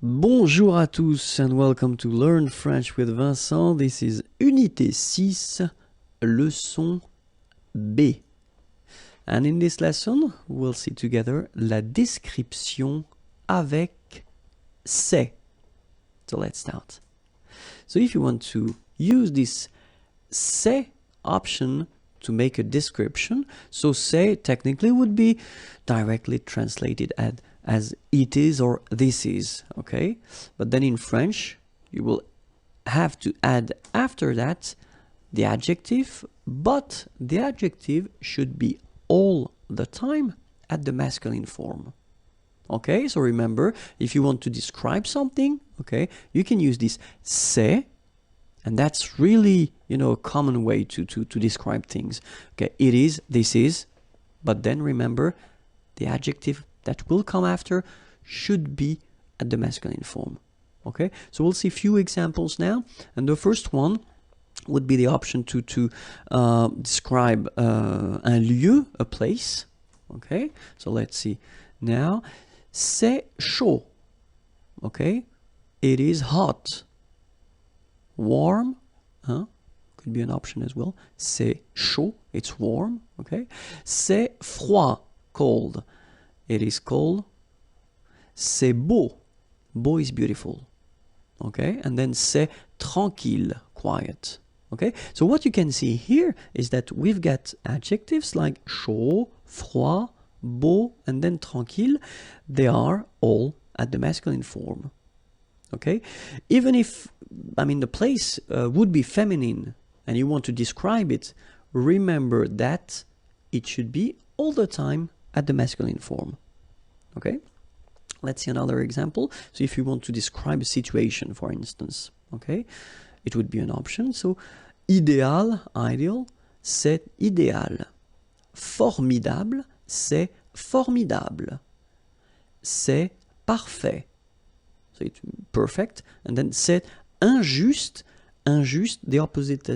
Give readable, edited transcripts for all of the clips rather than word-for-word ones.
Bonjour à tous and welcome to Learn French with Vincent. This is Unité 6, leçon B. And in this lesson, we'll see together la description avec c'est. So let's start. So if you want to use this c'est option to make a description, so c'est technically would be directly translated as it is or this is, okay? But then in French, you will have to add after that the adjective, but the adjective should be all the time at the masculine form. Okay, so remember, if you want to describe something, okay, you can use this c'est, and that's really, a common way to describe things. Okay, it is, this is, but then remember, the adjective that will come after should be at the masculine form. Okay, so we'll see a few examples now, and the first one would be the option to describe un lieu, a place. Okay, so let's see now. C'est chaud. Okay, it is hot. Warm, could be an option as well. C'est chaud, it's warm. Okay, c'est froid, cold. It is cold. C'est beau. Beau is beautiful. Okay, and then c'est tranquille, quiet. Okay, so what you can see here is that we've got adjectives like chaud, froid, beau, and then tranquille. They are all at the masculine form. Okay, even if, the place would be feminine and you want to describe it, remember that it should be all the time at the masculine form. Okay, let's see another example. So if you want to describe a situation, for instance, okay, it would be an option. So idéal, ideal, c'est idéal. Formidable, c'est formidable. C'est parfait. So it's perfect. And then c'est injuste. Injuste, the opposite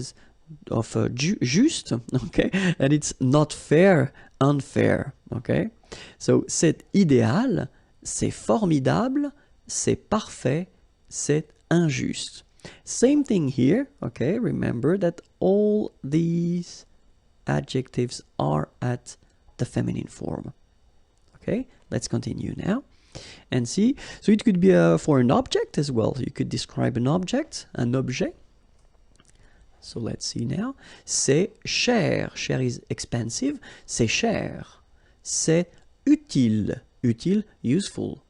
of juste, okay, and it's not fair, unfair, okay. So c'est idéal, c'est formidable, c'est parfait, c'est injuste. Same thing here, okay. Remember that all these adjectives are at the feminine form. Okay, let's continue now and see. So it could be for an object as well. You could describe an object, un objet. So let's see now. C'est cher. Cher is expensive. C'est cher. C'est utile. Utile, useful.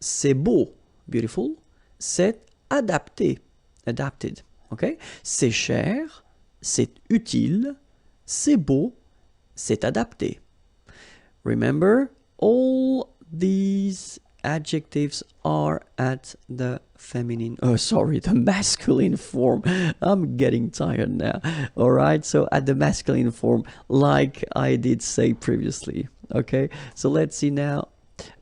C'est beau. Beautiful. C'est adapté. Adapted. Okay? C'est cher. C'est utile. C'est beau. C'est adapté. Remember, all these adjectives are at the the masculine form. I'm getting tired now. All right, so at the masculine form, like I did say previously. Okay, so let's see now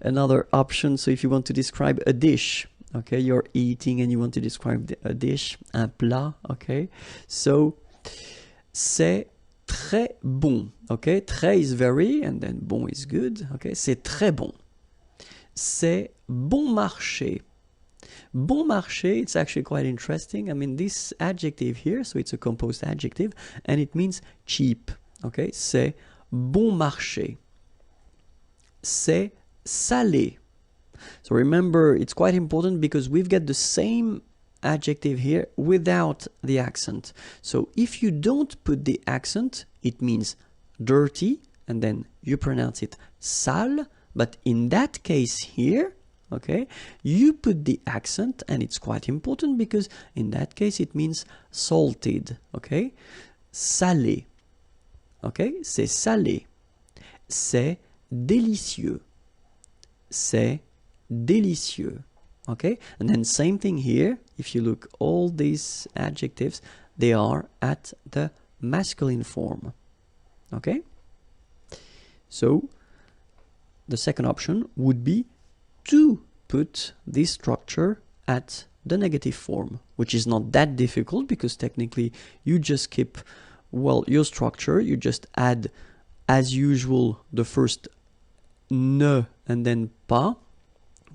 another option. So if you want to describe a dish, okay, you're eating and you want to describe a dish, un plat, okay, so c'est très bon. Okay, très is very, and then bon is good. Okay, c'est très bon. C'est bon marché. Bon marché, it's actually quite interesting. This adjective here, so it's a composed adjective, and it means cheap. Okay, c'est bon marché. C'est salé. So remember, it's quite important because we've got the same adjective here without the accent. So if you don't put the accent, it means dirty, and then you pronounce it sale. But in that case here, okay, you put the accent, and it's quite important because in that case it means salted, okay? Salé, okay? C'est salé. C'est délicieux. C'est délicieux, okay? And then same thing here. If you look, all these adjectives, they are at the masculine form, okay? So the second option would be to put this structure at the negative form, which is not that difficult because technically you just keep, your structure, you just add, as usual, the first ne and then pas,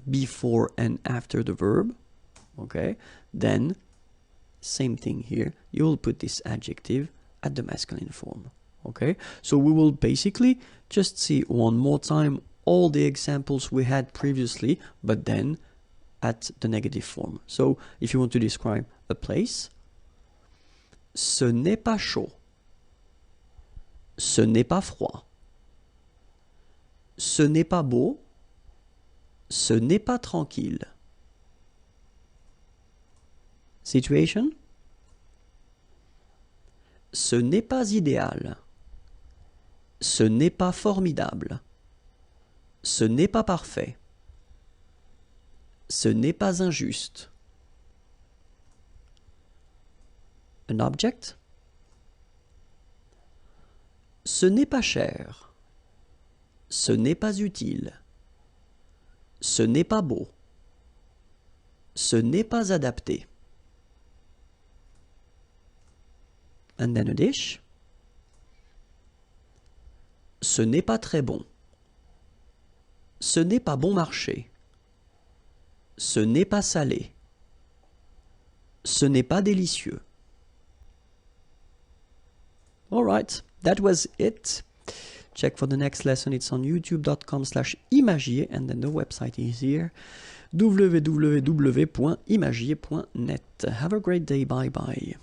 before and after the verb, okay, then same thing here, you will put this adjective at the masculine form, okay? So we will basically just see one more time all the examples we had previously, but then at the negative form. So if you want to describe a place, ce n'est pas chaud, ce n'est pas froid, ce n'est pas beau, ce n'est pas tranquille. Situation, ce n'est pas idéal, ce n'est pas formidable, ce n'est pas parfait, ce n'est pas injuste. An object, ce n'est pas cher, ce n'est pas utile, ce n'est pas beau, ce n'est pas adapté. And then a dish, ce n'est pas très bon, ce n'est pas bon marché, ce n'est pas salé, ce n'est pas délicieux. Alright, that was it. Check for the next lesson, it's on youtube.com/imagier, and then the website is here, www.imagier.net. Have a great day, bye bye.